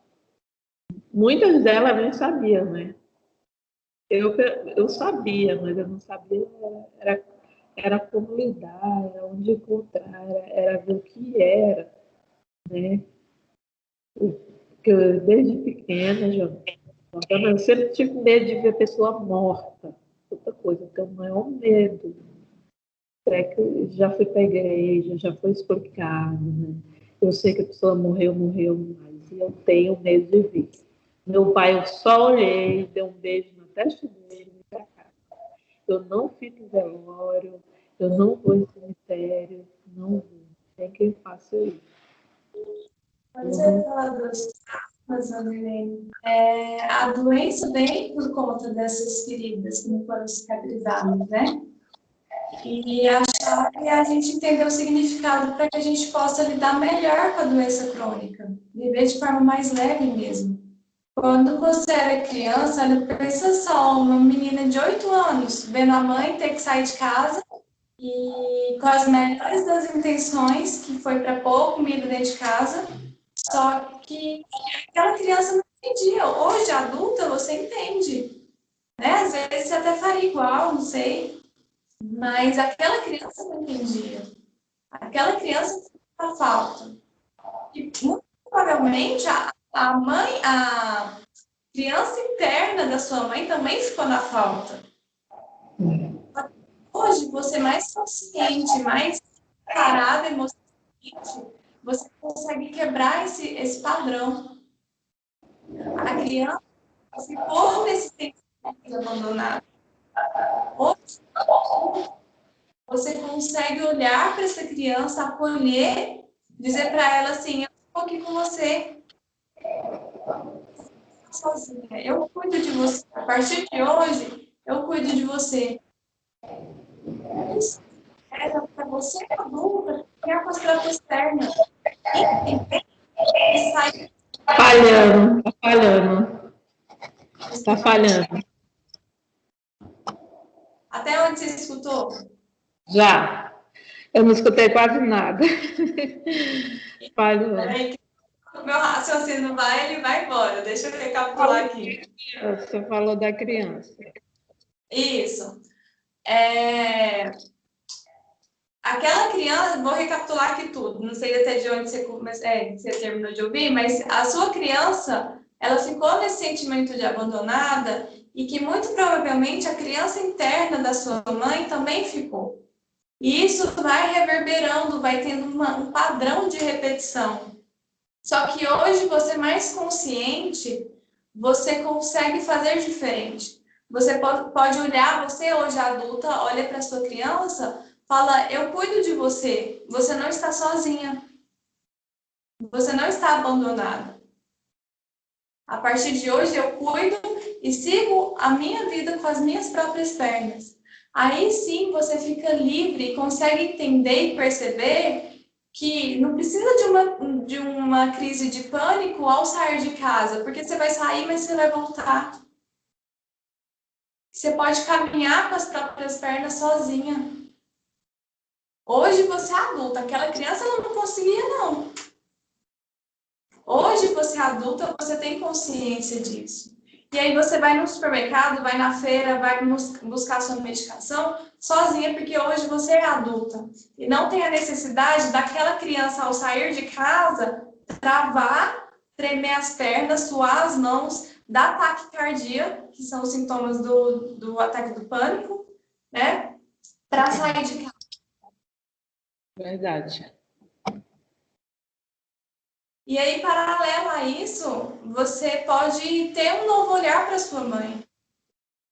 Muitas delas nem sabiam, né? Eu sabia, mas eu não sabia, era como lidar, era onde encontrar, era ver o que era, né? Porque eu, desde pequena, eu sempre tive medo de ver pessoa morta. Outra coisa, então não é um medo. É que já fui para a igreja, já foi explicado, né? Eu sei que a pessoa morreu, mas eu tenho medo de ver. Meu pai, eu só olhei, dei um beijo na testa dele, e pra cá. Eu não fico em velório, eu não vou em cemitério, não vou. Tem quem faça isso. Você fala dos traumas, Andrei. A doença vem por conta dessas feridas que não foram cicatrizadas, né? E achar que a gente entender o significado para que a gente possa lidar melhor com a doença crônica, viver de forma mais leve mesmo. Quando você era criança, não pensa só, uma menina de 8 anos vendo a mãe ter que sair de casa e com as melhores das intenções, que foi para pôr comida dentro de casa, só que aquela criança não entendia. Hoje, adulta, você entende, né? Às vezes você até faria igual, não sei, mas aquela criança não entendia. Aquela criança tinha falta. E muito provavelmente a criança interna da sua mãe também ficou na falta. Hoje, você é mais consciente, mais parada emocionalmente, você consegue quebrar esse padrão. A criança ficou nesse tempo abandonado. Hoje, você consegue olhar para essa criança, acolher, dizer para ela assim, eu estou aqui com você, sozinha, eu cuido de você. A partir de hoje, eu cuido de você. Isso é para você adulta, criar com as trocas externas. Entender e sair. Falhando, tá falhando. Tá falhando. Até onde você escutou? Já. Eu não escutei quase nada. Falhou. Peraí, que o meu raciocínio vai, ele vai embora. Deixa eu recapitular aqui. Você falou da criança. Isso. Aquela criança, vou recapitular aqui tudo. Não sei até de onde você terminou de ouvir, mas a sua criança, ela ficou nesse sentimento de abandonada e que muito provavelmente a criança interna da sua mãe também ficou. E isso vai reverberando, vai tendo um padrão de repetição. Só que hoje, você mais consciente, você consegue fazer diferente. Você pode olhar, você hoje adulta, olha para sua criança, fala, eu cuido de você, você não está sozinha, você não está abandonada. A partir de hoje eu cuido e sigo a minha vida com as minhas próprias pernas. Aí sim você fica livre e consegue entender e perceber que não precisa de uma crise de pânico ao sair de casa, porque você vai sair, mas você vai voltar. Você pode caminhar com as próprias pernas sozinha. Hoje você é adulta, aquela criança ela não conseguia, não. Hoje você é adulta, você tem consciência disso. E aí você vai no supermercado, vai na feira, vai buscar sua medicação sozinha, porque hoje você é adulta. E não tem a necessidade daquela criança, ao sair de casa, travar, tremer as pernas, suar as mãos, dar taquicardia, que são os sintomas do ataque do pânico, né? Para sair de casa. Verdade. E aí, paralelo a isso, você pode ter um novo olhar para sua mãe.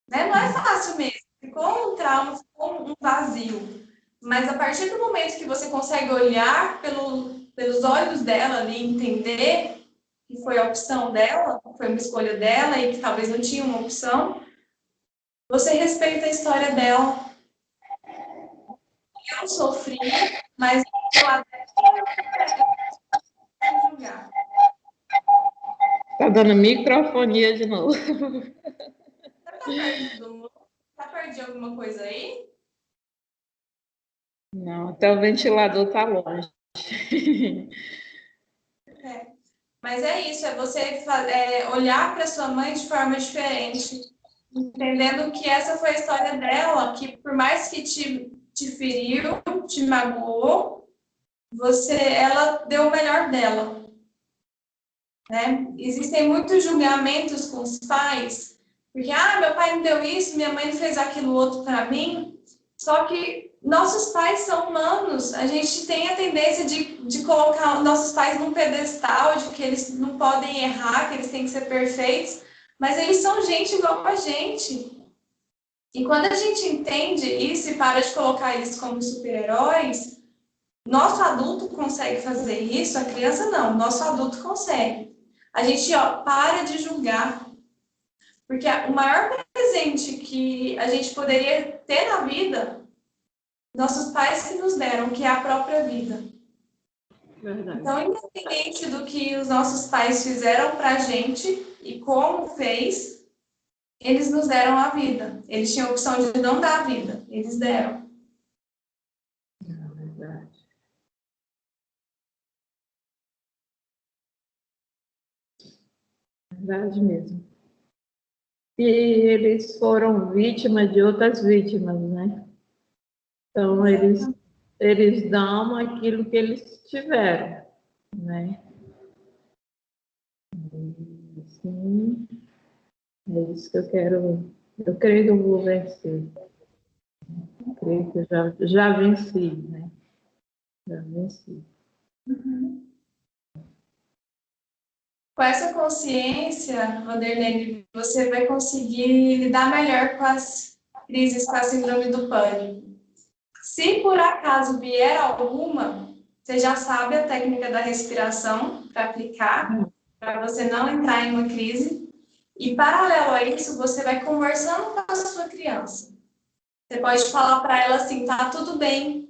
Né? Não é fácil mesmo. Ficou um trauma, ficou um vazio. Mas a partir do momento que você consegue olhar pelos olhos dela ali, entender que foi a opção dela, foi uma escolha dela e que talvez não tinha uma opção, você respeita a história dela. Eu sofri, mas eu até julgar. Tá dando microfonia de novo. Tá perto de alguma coisa aí? Não, até o ventilador tá longe. É. Mas é isso, é você olhar para sua mãe de forma diferente, entendendo que essa foi a história dela, que por mais que te feriu, te magoou, ela deu o melhor dela, né? Existem muitos julgamentos com os pais, porque, meu pai não deu isso, minha mãe não fez aquilo outro para mim, só que nossos pais são humanos, a gente tem a tendência de colocar nossos pais num pedestal, de que eles não podem errar, que eles têm que ser perfeitos, mas eles são gente igual a gente. E quando a gente entende isso e para de colocar eles como super-heróis, nosso adulto consegue fazer isso, a criança não, nosso adulto consegue. A gente para de julgar, porque o maior presente que a gente poderia ter na vida, nossos pais que nos deram, que é a própria vida. Verdade. Então, independente do que os nossos pais fizeram para a gente e como fez, eles nos deram a vida. Eles tinham a opção de não dar a vida, eles deram. Verdade. Verdade mesmo. E eles foram vítimas de outras vítimas, né? Então, eles dão aquilo que eles tiveram, né? E, sim, é isso que eu quero. Eu creio que eu vou vencer. Eu creio que eu já venci, né? Já venci. Com essa consciência, Vanderlei, você vai conseguir lidar melhor com as crises, com a síndrome do pânico. Se por acaso vier alguma, você já sabe a técnica da respiração para aplicar, para você não entrar em uma crise. E, paralelo a isso, você vai conversando com a sua criança. Você pode falar para ela assim: tá tudo bem,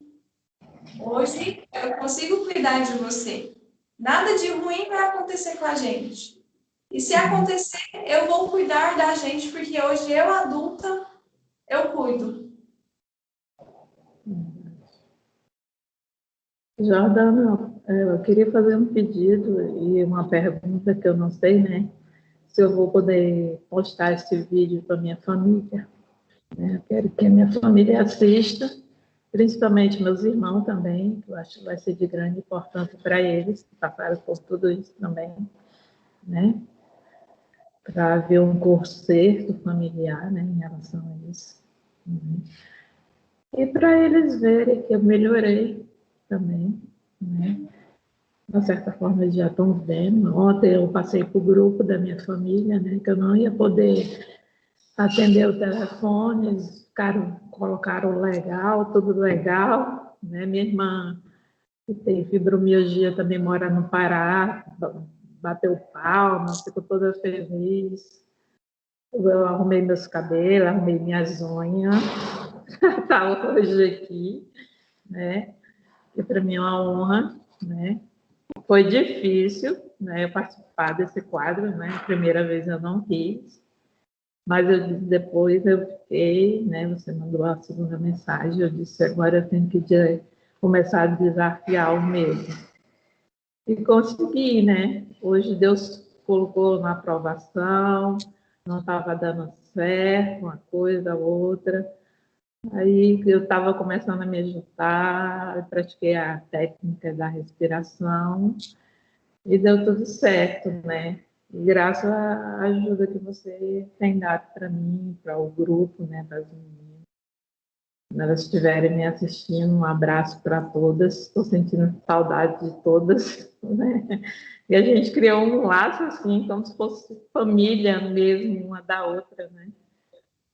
hoje eu consigo cuidar de você. Nada de ruim vai acontecer com a gente. E se acontecer, eu vou cuidar da gente, porque hoje eu, adulta, eu cuido. Jordana, eu queria fazer um pedido e uma pergunta que eu não sei, né? Se eu vou poder postar esse vídeo para minha família. Né? Eu quero que a minha família assista, principalmente meus irmãos também, que eu acho que vai ser de grande importância para eles, que passaram por tudo isso também, né? Para haver um conserto familiar, né, em relação a isso. Né? E para eles verem que eu melhorei também, né? De uma certa forma, eles já estão vendo. Ontem eu passei para o grupo da minha família, né? Que eu não ia poder atender o telefone, eles colocaram legal, tudo legal, né? Minha irmã, que tem fibromialgia, também mora no Pará, bateu palma, ficou toda feliz. Eu arrumei meus cabelos, arrumei minhas unhas, estava hoje aqui, né? Que para mim é uma honra, né? Foi difícil, né? Eu participar desse quadro, né? A primeira vez eu não quis, mas depois eu fiquei, né? Você mandou a segunda mensagem, eu disse, agora eu tenho que começar a desafiar o medo. E consegui, né? Hoje Deus colocou na aprovação, não estava dando certo, uma coisa, outra. Aí eu estava começando a me ajudar, eu pratiquei a técnica da respiração e deu tudo certo, né? E graças à ajuda que você tem dado para mim, para o grupo, né, das meninas. Quando elas estiverem me assistindo, um abraço para todas. Estou sentindo saudade de todas, né? E a gente criou um laço assim, como se fosse família mesmo, uma da outra, né?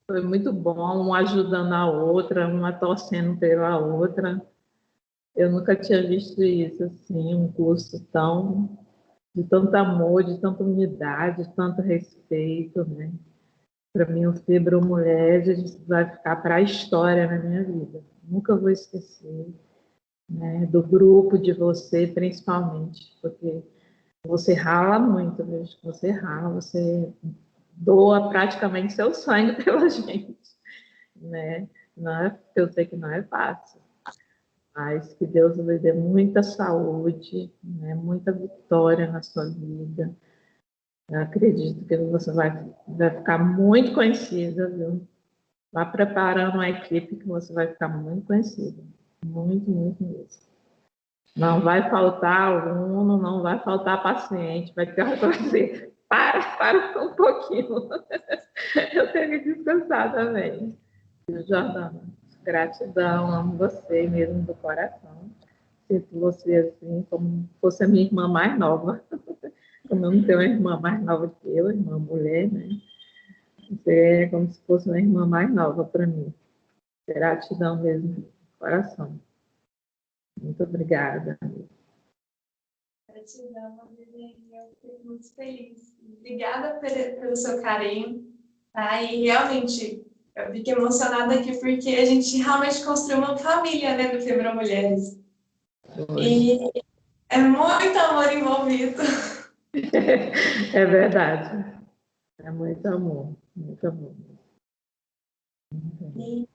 Foi muito bom, uma ajudando a outra, uma torcendo pela outra. Eu nunca tinha visto isso assim, um curso de tanto amor, de tanta unidade, de tanto respeito, né? Para mim, o Fibro Mulheres vai ficar para a história na minha vida. Nunca vou esquecer, né, do grupo, de você, principalmente, porque você rala muito, vejo que você rala, você doa praticamente seu sangue pela gente, né? Não é, eu sei que não é fácil, mas que Deus lhe dê muita saúde, né, muita vitória na sua vida. Eu acredito que você vai ficar muito conhecida, viu? Vá preparando uma equipe que você vai ficar muito conhecida. Muito, muito mesmo. Não vai faltar aluno, não vai faltar paciente, vai ter para dizer, para um pouquinho. Eu tenho que descansar também. Jordana, gratidão, amo você mesmo do coração. Sinto você assim, como fosse a minha irmã mais nova. Como eu não tenho uma irmã mais nova que eu, irmã mulher, né? Você é como se fosse uma irmã mais nova para mim. Gratidão mesmo, do coração. Muito obrigada. Gratidão, Virginia. Eu fico muito feliz. Obrigada pelo seu carinho. Tá? E realmente, eu fiquei emocionada aqui porque a gente realmente construiu uma família, né, do Fibra Mulheres. E é muito amor envolvido. É verdade. É muito amor, muito amor. E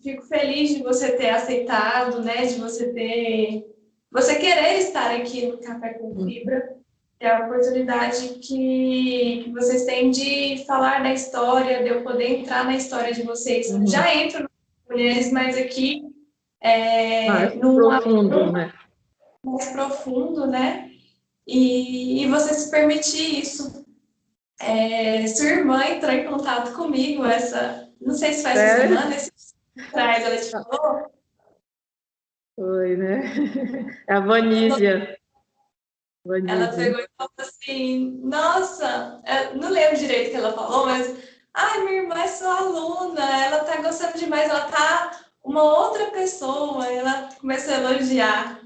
fico feliz de você ter aceitado, né, de você querer estar aqui no Café com Fibra. É a oportunidade que vocês têm de falar da história, de eu poder entrar na história de vocês. Já entro nas mulheres, mas aqui Mais num profundo, né? mais profundo, né? E você se permitir isso. Sua irmã entrou em contato comigo, não sei se foi essa Sério? semana, esse atrás ela te falou. Foi, né? É a Vanísia. Ela Vanísia. pegou e falou assim, nossa, eu não lembro direito o que ela falou, mas ai, minha irmã é sua aluna, ela tá gostando demais, ela tá uma outra pessoa, ela começou a elogiar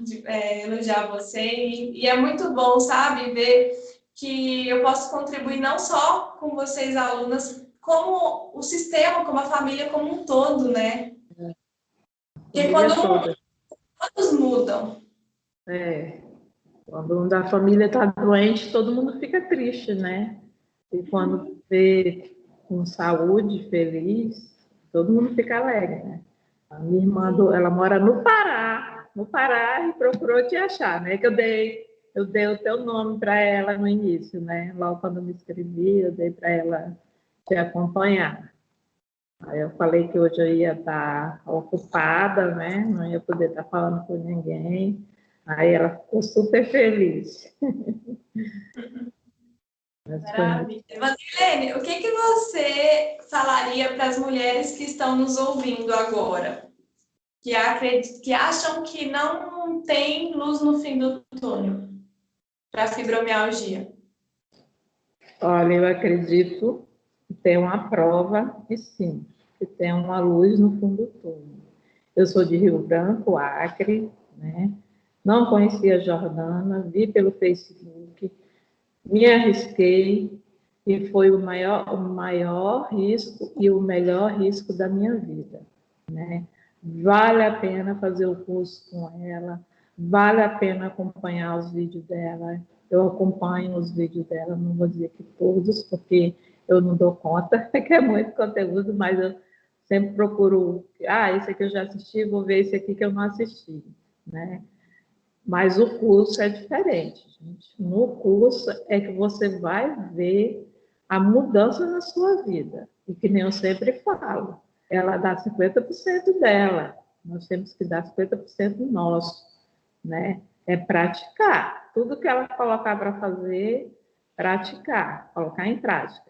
você, e é muito bom, sabe, ver que eu posso contribuir não só com vocês, alunas, como o sistema, como a família como um todo, né? Porque Família toda. todos mudam. É. Quando um da família está doente, todo mundo fica triste, né? E quando vê com saúde, feliz, todo mundo fica alegre, né? A minha irmã, ela mora no Pará, e procurou te achar, né? Que eu dei o teu nome para ela no início, né? Logo quando eu me inscrevi, eu dei para ela te acompanhar. Aí eu falei que hoje eu ia estar ocupada, né? Não ia poder estar falando com ninguém. Aí ela ficou super feliz. Maravilha. Vanderlene, o que você falaria para as mulheres que estão nos ouvindo agora, que acham que não tem luz no fim do túnel para a fibromialgia? Olha, eu acredito que tem uma prova que sim, que tem uma luz no fundo do túnel. Eu sou de Rio Branco, Acre, né? Não conhecia a Jordana, vi pelo Facebook, me arrisquei e foi o maior risco e o melhor risco da minha vida, né? Vale a pena fazer o curso com ela, vale a pena acompanhar os vídeos dela. Eu acompanho os vídeos dela, não vou dizer que todos, porque eu não dou conta, que é muito conteúdo, mas eu sempre procuro, esse aqui eu já assisti, vou ver esse aqui que eu não assisti, né? Mas o curso é diferente, gente. No curso é que você vai ver a mudança na sua vida. E que nem eu sempre falo, ela dá 50% dela, nós temos que dar 50% nosso, né? É praticar. Tudo que ela colocar para fazer, praticar, colocar em prática.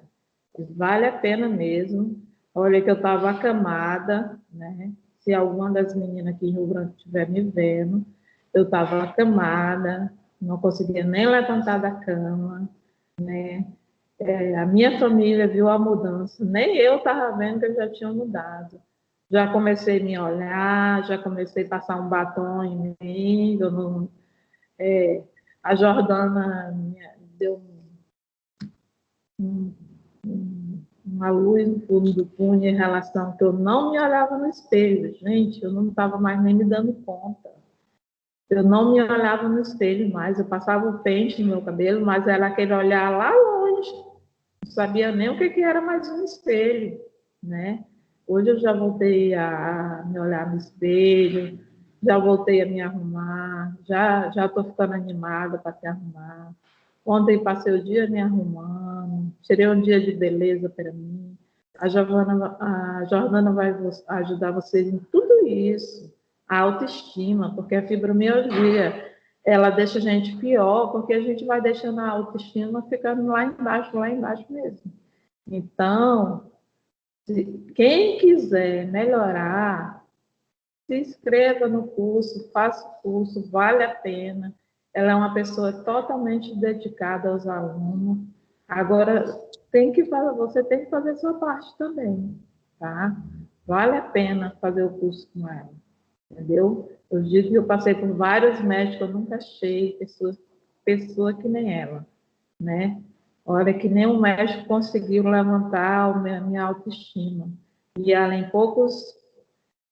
Vale a pena mesmo. Olha que eu estava acamada, né? Se alguma das meninas aqui em Rio Branco estiver me vendo, eu estava acamada, não conseguia nem levantar da cama, né? A minha família viu a mudança, nem eu estava vendo que eu já tinha mudado. Já comecei a me olhar, já comecei a passar um batom em mim, eu não, a Jordana deu um, uma luz no fundo do túnel em relação que eu não me olhava no espelho. Gente, eu não estava mais nem me dando conta. Eu não me olhava no espelho mais, eu passava o pente no meu cabelo, mas era aquele olhar lá longe. Não sabia nem o que era mais um espelho, né? Hoje eu já voltei a me olhar no espelho, já voltei a me arrumar, já estou ficando animada para te arrumar. Ontem passei o dia me arrumando, tirei um dia de beleza para mim. A Jordana vai ajudar vocês em tudo isso. A autoestima, porque a fibromialgia, ela deixa a gente pior, porque a gente vai deixando a autoestima ficando lá embaixo mesmo. Então, quem quiser melhorar, se inscreva no curso, faça o curso, vale a pena. Ela é uma pessoa totalmente dedicada aos alunos. Agora, você tem que fazer a sua parte também, tá? Vale a pena fazer o curso com ela, entendeu? Eu digo que eu passei por vários médicos, eu nunca achei pessoa que nem ela, né? Olha, que nem um médico conseguiu levantar a minha autoestima. E ela, em poucos,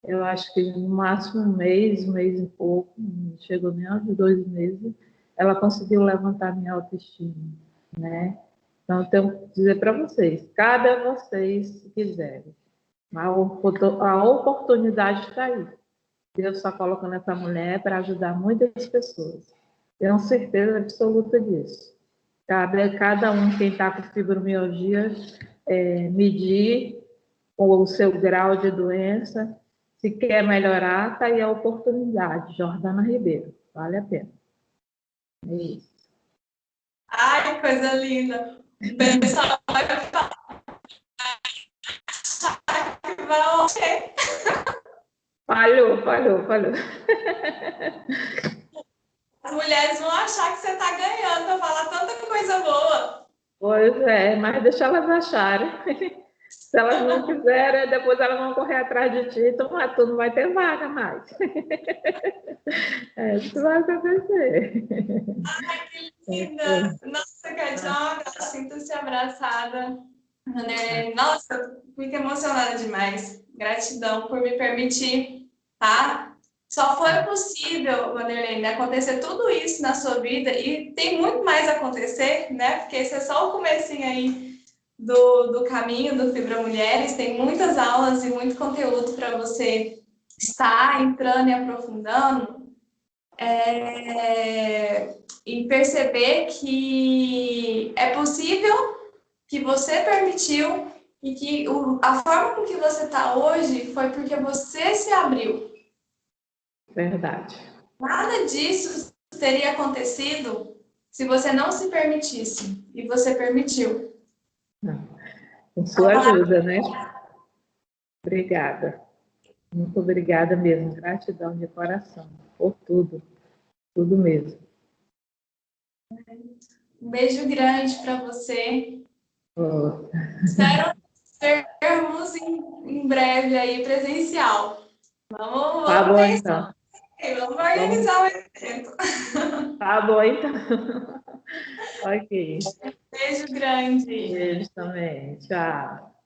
eu acho que no máximo um mês e pouco, não chegou nem aos 2 meses, ela conseguiu levantar a minha autoestima, né? Então, eu tenho que dizer para vocês, cabe a vocês se quiserem. A oportunidade está aí. Deus está colocando essa mulher para ajudar muitas pessoas. Tenho certeza absoluta disso. Cabe a cada um, quem está com fibromialgia, medir o seu grau de doença. Se quer melhorar, está aí a oportunidade. Jordana Ribeiro, vale a pena. É isso. Ai, coisa linda. O pessoal vai falar. Falhou. As mulheres vão achar que você está ganhando para falar tanta coisa boa. Pois é, mas deixa elas acharem. Se elas não quiserem, depois elas vão correr atrás de ti, então tu não vai ter vaga mais. Isso vai acontecer. Ai, que linda! Nossa, Catiana, sinto-se abraçada. Né? Nossa, fico emocionada demais. Gratidão por me permitir, tá? Só foi possível, Vanderlei, acontecer tudo isso na sua vida e tem muito mais a acontecer, né? Porque esse é só o comecinho aí do caminho do Fibra Mulheres. Tem muitas aulas e muito conteúdo para você estar entrando e aprofundando. E perceber que é possível, que você permitiu e que a forma com que você está hoje foi porque você se abriu. Verdade. Nada disso teria acontecido se você não se permitisse. E você permitiu. Com sua ajuda, né? Obrigada. Muito obrigada mesmo. Gratidão de coração por tudo. Tudo mesmo. Um beijo grande para você. Oh. Espero vermos em breve aí presencial. Tá Vamos bom, pensar. então. Vamos organizar o evento. Tá bom, então. Ok. Beijo grande. Beijo também. Tchau.